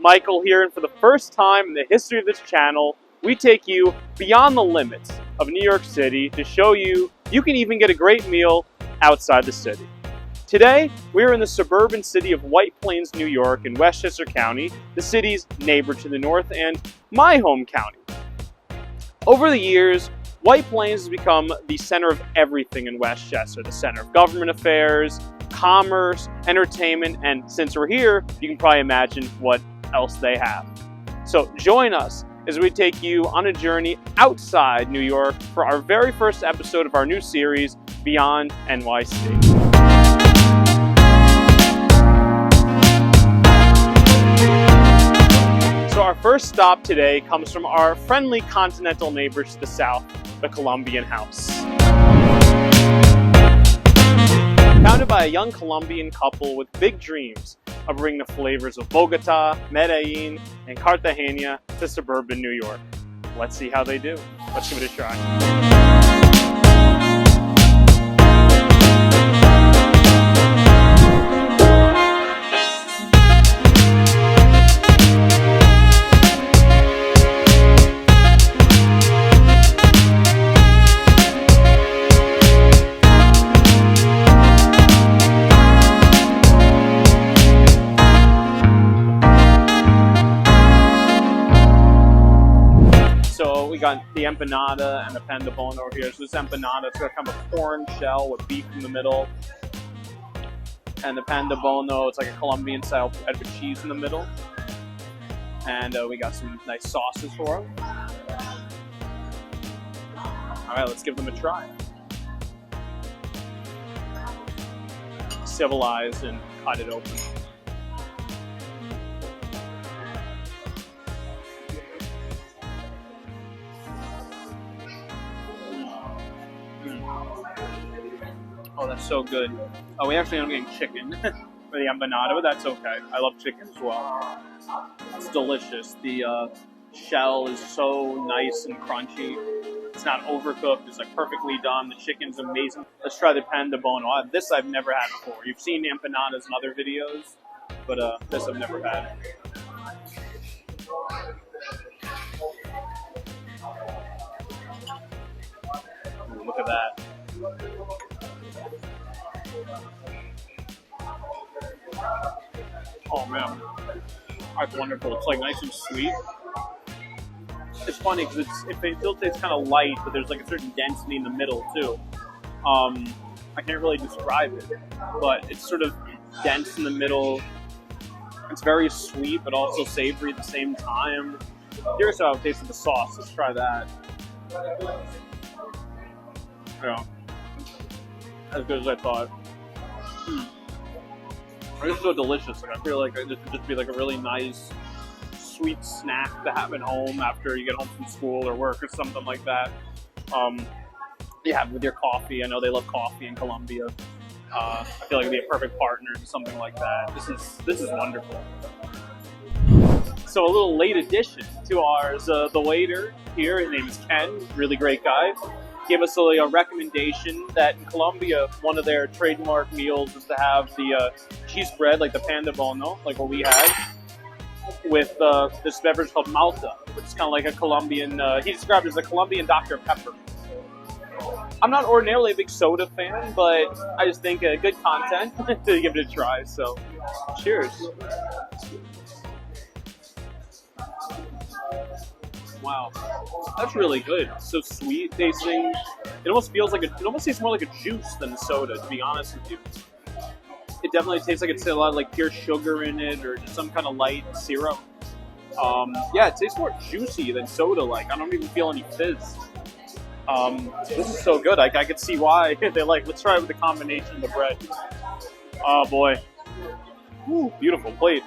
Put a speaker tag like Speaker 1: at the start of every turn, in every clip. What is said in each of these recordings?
Speaker 1: Michael here, and for the first time in the history of this channel, we take you beyond the limits of New York City to show you can even get a great meal outside the city. Today, we're in the suburban city of White Plains, New York in Westchester County, the city's neighbor to the north and my home county. Over the years, White Plains has become the center of everything in Westchester, the center of government affairs, commerce, entertainment, and since we're here, you can probably imagine what else they have. So join us as we take you on a journey outside New York for our very first episode of our new series, Beyond NYC. So our first stop today comes from our friendly continental neighbors to the south, the Colombian House. Founded by a young Colombian couple with big dreams of bringing the flavors of Bogota, Medellin, and Cartagena to suburban New York. Let's see how they do. Let's give it a try. We got the empanada and the pan de bono over here. So this empanada, it's got kind of a corn shell with beef in the middle. And the pan de bono, it's like a Colombian style bread with cheese in the middle. And we got some nice sauces for them. All right, let's give them a try. Civilized and cut it open. Oh, that's so good. Oh, we actually ended up getting chicken for the empanada, but that's okay. I love chicken as well. It's delicious. The shell is so nice and crunchy. It's not overcooked. It's like perfectly done. The chicken's amazing. Let's try the pan de bono. This I've never had before. You've seen empanadas in other videos, but this I've never had. Ooh, look at that. Oh man, that's wonderful. It's like nice and sweet. It's funny because it still tastes kind of light, but there's like a certain density in the middle too. I can't really describe it, but it's sort of dense in the middle. It's very sweet, but also savory at the same time. Curious how it tastes with the sauce. Let's try that. Yeah, as good as I thought. It's so delicious. Like I feel like this would just be like a really nice, sweet snack to have at home after you get home from school or work or something like that. Yeah, with your coffee. I know they love coffee in Colombia. I feel like it'd be a perfect partner to something like that. This is wonderful. So a little late addition to ours. The waiter here, his name is Ken. Really great guy. Gave us a recommendation that in Colombia, one of their trademark meals is to have the cheese bread, like the pan de bono, like what we had, with this beverage called Malta, which is kind of like a Colombian, he described it as a Colombian Dr. Pepper. I'm not ordinarily a big soda fan, but I just think good content to give it a try, so cheers. Wow, that's really good. So sweet tasting. It almost feels like it almost tastes more like a juice than a soda, to be honest with you. It definitely tastes like it's a lot of like pure sugar in it or just some kind of light syrup. Yeah, it tastes more juicy than soda-like. I don't even feel any fizz. This is so good. I could see why they like. Let's try it with the combination of the bread. Oh boy, ooh, beautiful plate.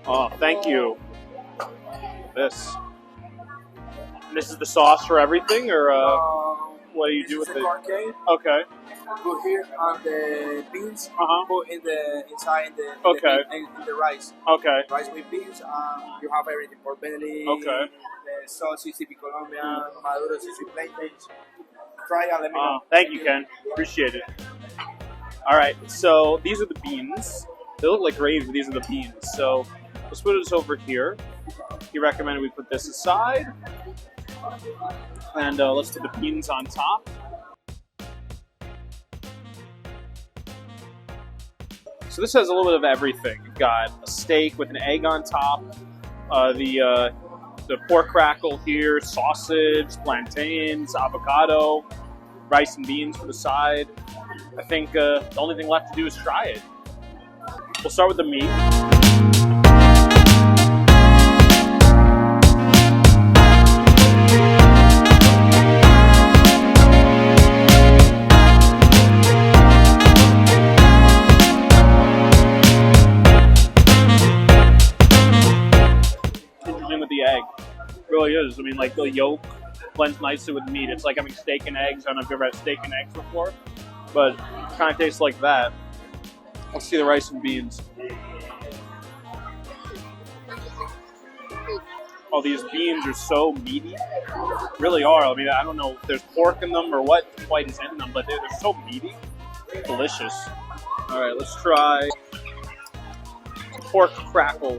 Speaker 1: Oh, thank you. This. This is the sauce for everything, or what do you do with it? Okay.
Speaker 2: Put here on the beans. Put inside in the rice.
Speaker 1: Okay.
Speaker 2: Rice with beans. You have everything for belly.
Speaker 1: Okay.
Speaker 2: The sauce is typical Colombian. Maduro sushi plantains. Try and let me know.
Speaker 1: Thank you, Ken. Appreciate it. All right. So these are the beans. They look like gravy, but these are the beans. So let's put this over here. He recommended we put this aside. And let's put the beans on top. So this has a little bit of everything. You've got a steak with an egg on top, the pork crackle here, sausage, plantains, avocado, rice and beans for the side. I think the only thing left to do is try it. We'll start with the meat. Interesting with the egg. It really is. I mean, like the yolk blends nicely with meat. It's like having steak and eggs. I don't know if you've ever had steak and eggs before, but it kind of tastes like that. Let's see the rice and beans. Oh, these beans are so meaty. Really are. I mean, I don't know if there's pork in them or what quite is in them, but they're so meaty. Delicious. All right, let's try pork crackle.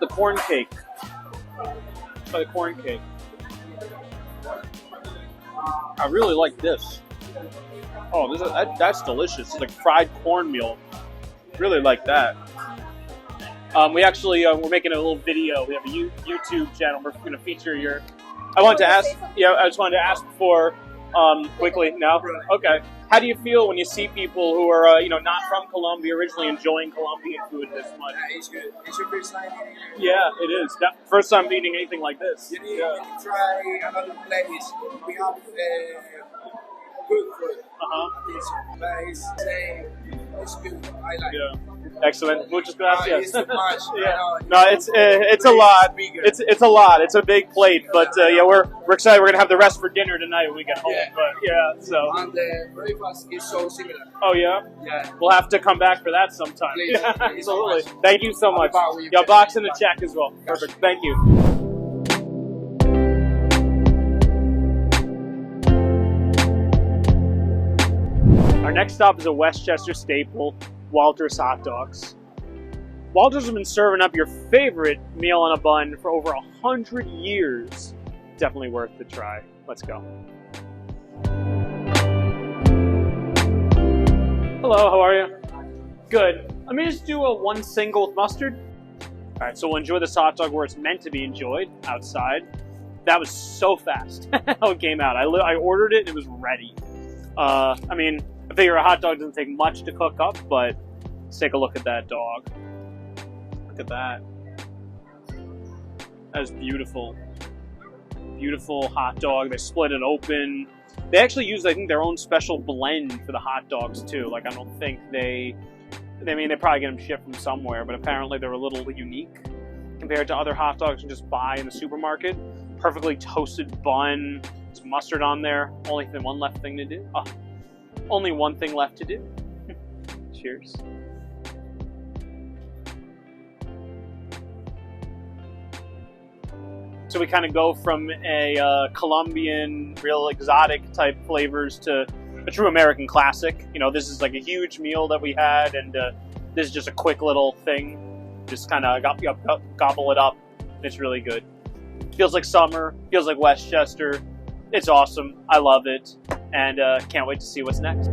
Speaker 1: Corn cake. Let's try the corn cake. I really like this. Oh, that's delicious. It's like fried cornmeal. Really like that. We actually we're making a little video. We have a YouTube channel. We're going to feature your. I wanted to ask. Yeah, I just wanted to ask before. Quickly now. Okay. How do you feel when you see people who are, not from Colombia, originally enjoying Colombian food this much?
Speaker 2: Yeah, it's good. It's your first time eating it?
Speaker 1: Yeah, it is. First time eating anything like this.
Speaker 2: You need to try another place. We have good food. But it's good. I like it.
Speaker 1: Excellent. Muchas gracias.
Speaker 2: It's too much.
Speaker 1: Yeah. No, it's a lot. It's a lot. It's a big plate, but yeah, we're excited. We're gonna have the rest for dinner tonight when we get home.
Speaker 2: Yeah.
Speaker 1: But yeah, so.
Speaker 2: And the breakfast is so similar.
Speaker 1: Oh yeah.
Speaker 2: Yeah.
Speaker 1: We'll have to come back for that sometime.
Speaker 2: Please.
Speaker 1: Yeah,
Speaker 2: Thank you so
Speaker 1: absolutely.
Speaker 2: much.
Speaker 1: Thank you so much. Yeah, box in the check as well. Perfect. Thank you. Our next stop is a Westchester staple, Walter's Hot Dogs. Walter's has been serving up your favorite meal on a bun for over 100 years. Definitely worth the try. Let's go. Hello, how are you? Good. Let me just do one single with mustard. All right, so we'll enjoy this hot dog where it's meant to be enjoyed, outside. That was so fast how it came out. I ordered it and it was ready. I mean, I figure a hot dog doesn't take much to cook up, but let's take a look at that dog. Look at that. That is beautiful. Beautiful hot dog. They split it open. They actually use, I think, their own special blend for the hot dogs, too. Like, I don't think they probably get them shipped from somewhere, but apparently they're a little unique compared to other hot dogs you can just buy in the supermarket. Perfectly toasted bun. There's mustard on there. Only one left thing to do. Oh, only one thing left to do. Cheers. So we kind of go from a Colombian, real exotic type flavors to a true American classic. You know, this is like a huge meal that we had, and this is just a quick little thing. Just kind of gobble it up. It's really good. Feels like summer. Feels like Westchester. It's awesome. I love it, and can't wait to see what's next.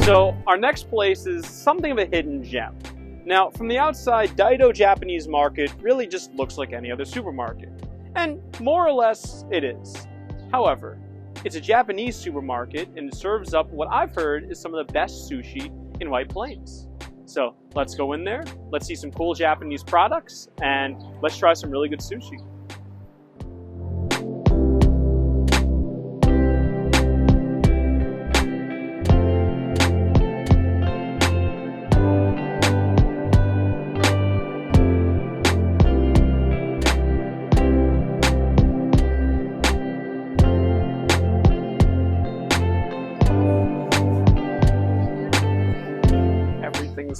Speaker 1: So our next place is something of a hidden gem. Now, from the outside, Daido Japanese Market really just looks like any other supermarket. And more or less, it is. However, it's a Japanese supermarket, and it serves up what I've heard is some of the best sushi in White Plains. So let's go in there, let's see some cool Japanese products, and let's try some really good sushi.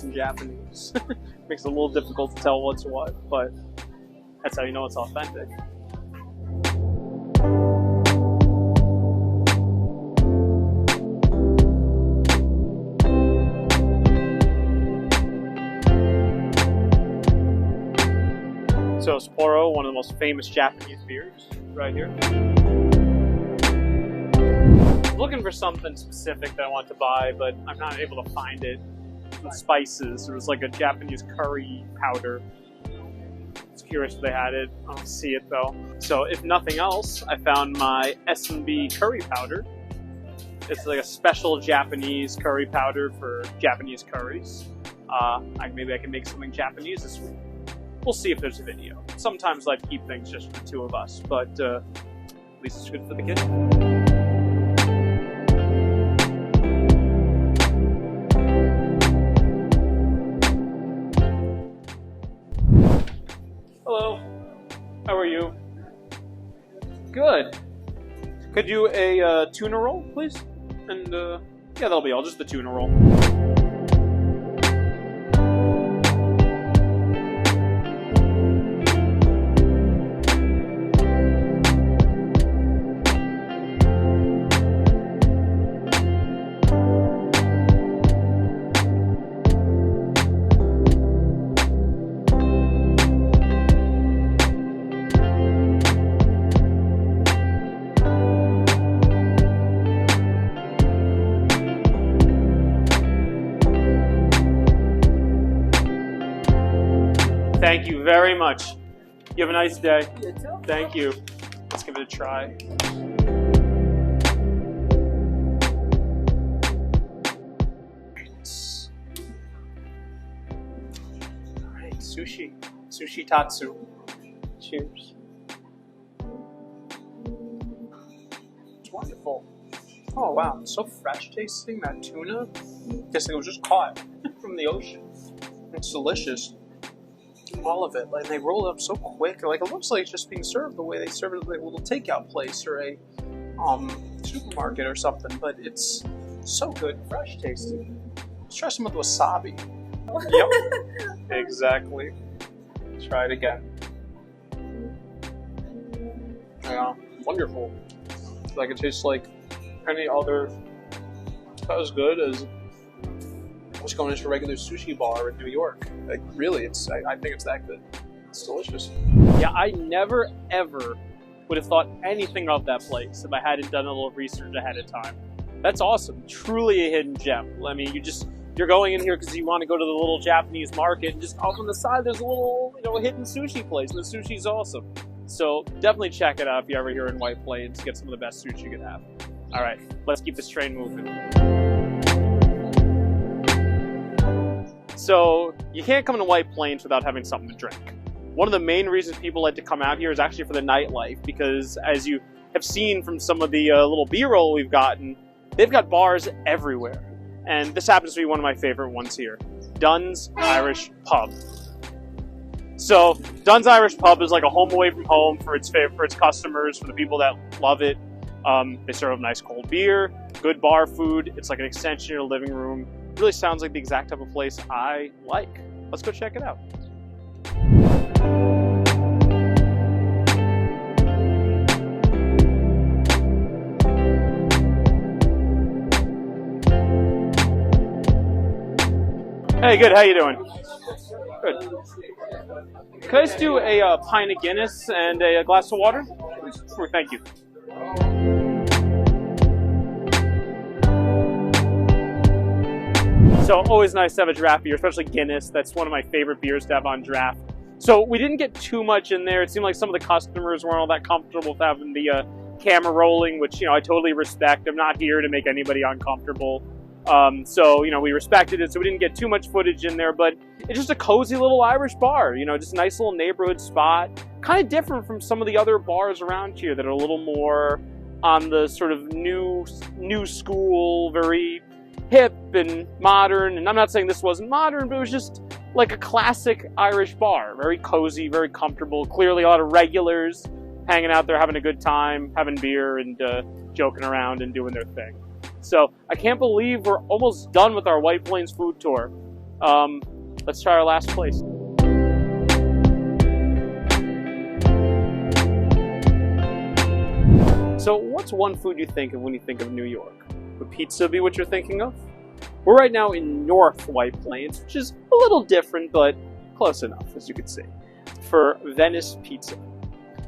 Speaker 1: In Japanese. Makes it a little difficult to tell what's what, but that's how you know it's authentic. So Sapporo, one of the most famous Japanese beers, right here. Looking for something specific that I want to buy, but I'm not able to find it. Some spices. There was like a Japanese curry powder. I was curious if they had it. I don't see it though. So if nothing else, I found my S&B curry powder. It's like a special Japanese curry powder for Japanese curries. Maybe I can make something Japanese this week. We'll see if there's a video. Sometimes I keep things just for the two of us, but at least it's good for the kids. Hello, how are you? Good. Could you a tuna roll, please? And yeah, that'll be all, just the tuna roll. Thank you very much. You have a nice day.
Speaker 2: You too.
Speaker 1: Thank you. Let's give it a try. All right, sushi. Sushi Tatsu. Cheers. It's wonderful. Oh wow, it's so fresh tasting, that tuna. I guess it was just caught from the ocean. It's delicious. All of it, like they roll it up so quick, like it looks like it's just being served the way they serve it at like a little takeout place or a supermarket or something. But it's so good, fresh tasting. Let's try some with wasabi. Yep, exactly. Try it again. Yeah, wonderful. Like it tastes like any other. Not as good as just going into a regular sushi bar in New York. Like really, I think it's that good. It's delicious. Yeah, I never ever would have thought anything of that place if I hadn't done a little research ahead of time. That's awesome. Truly a hidden gem. I mean, you're going in here because you want to go to the little Japanese market, and just off on the side there's a little, hidden sushi place, and the sushi's awesome. So definitely check it out if you're ever here in White Plains. Get some of the best sushi you can have. All right, let's keep this train moving. So you can't come to White Plains without having something to drink. One of the main reasons people like to come out here is actually for the nightlife, because as you have seen from some of the little B-roll we've gotten, they've got bars everywhere. And this happens to be one of my favorite ones here, Dunne's Irish Pub. So Dunne's Irish Pub is like a home away from home for its customers, for the people that love it. They serve nice cold beer, good bar food. It's like an extension of your living room. It really sounds like the exact type of place I like. Let's go check it out. Hey, good. How you doing? Good. Could I just do a pint of Guinness and a glass of water? Sure, thank you. So always nice to have a draft beer, especially Guinness. That's one of my favorite beers to have on draft. So we didn't get too much in there. It seemed like some of the customers weren't all that comfortable with having the camera rolling, which, I totally respect. I'm not here to make anybody uncomfortable. So, we respected it, so we didn't get too much footage in there, but it's just a cozy little Irish bar, just a nice little neighborhood spot. Kind of different from some of the other bars around here that are a little more on the sort of new school, very hip and modern. And I'm not saying this wasn't modern, but it was just like a classic Irish bar. Very cozy, very comfortable. Clearly a lot of regulars hanging out there, having a good time, having beer and joking around and doing their thing. So I can't believe we're almost done with our White Plains food tour. Let's try our last place. So what's one food you think of when you think of New York? Would pizza be what you're thinking of? We're right now in North White Plains, which is a little different, but close enough, as you can see, for Venice Pizza.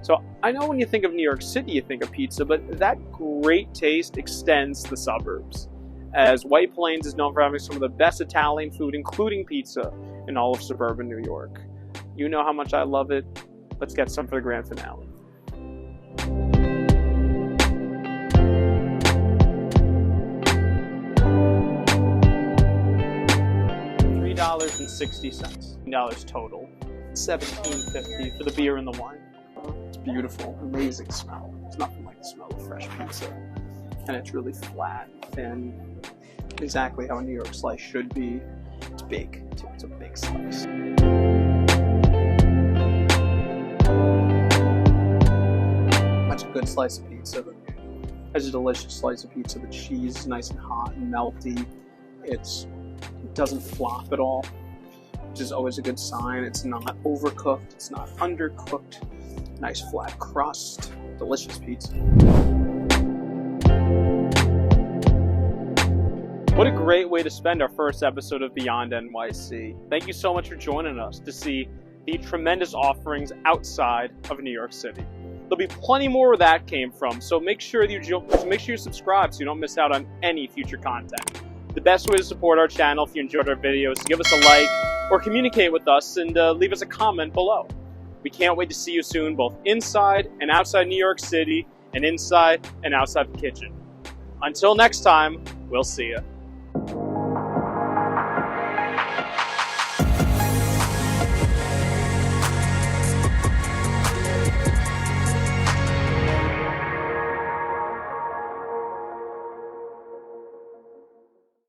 Speaker 1: So I know when you think of New York City, you think of pizza, but that great taste extends to the suburbs, as White Plains is known for having some of the best Italian food, including pizza, in all of suburban New York. You know how much I love it. Let's get some for the grand finale. $3.60. $3 total. $17.50 for the beer and the wine. It's beautiful, amazing smell. It's nothing like the smell of fresh pizza. And it's really flat, thin, exactly how a New York slice should be. It's big, too. It's a big slice. That's a good slice of pizza. It's a delicious slice of pizza. The cheese is nice and hot and melty. It doesn't flop at all, which is always a good sign. It's not overcooked. It's not undercooked. Nice flat crust. Delicious pizza. What a great way to spend our first episode of Beyond NYC. Thank you so much for joining us to see the tremendous offerings outside of New York City. There'll be plenty more where that came from, so make sure you subscribe so you don't miss out on any future content. The best way to support our channel, if you enjoyed our videos, is to give us a like or communicate with us and leave us a comment below. We can't wait to see you soon, both inside and outside New York City, and inside and outside the kitchen. Until next time, we'll see you.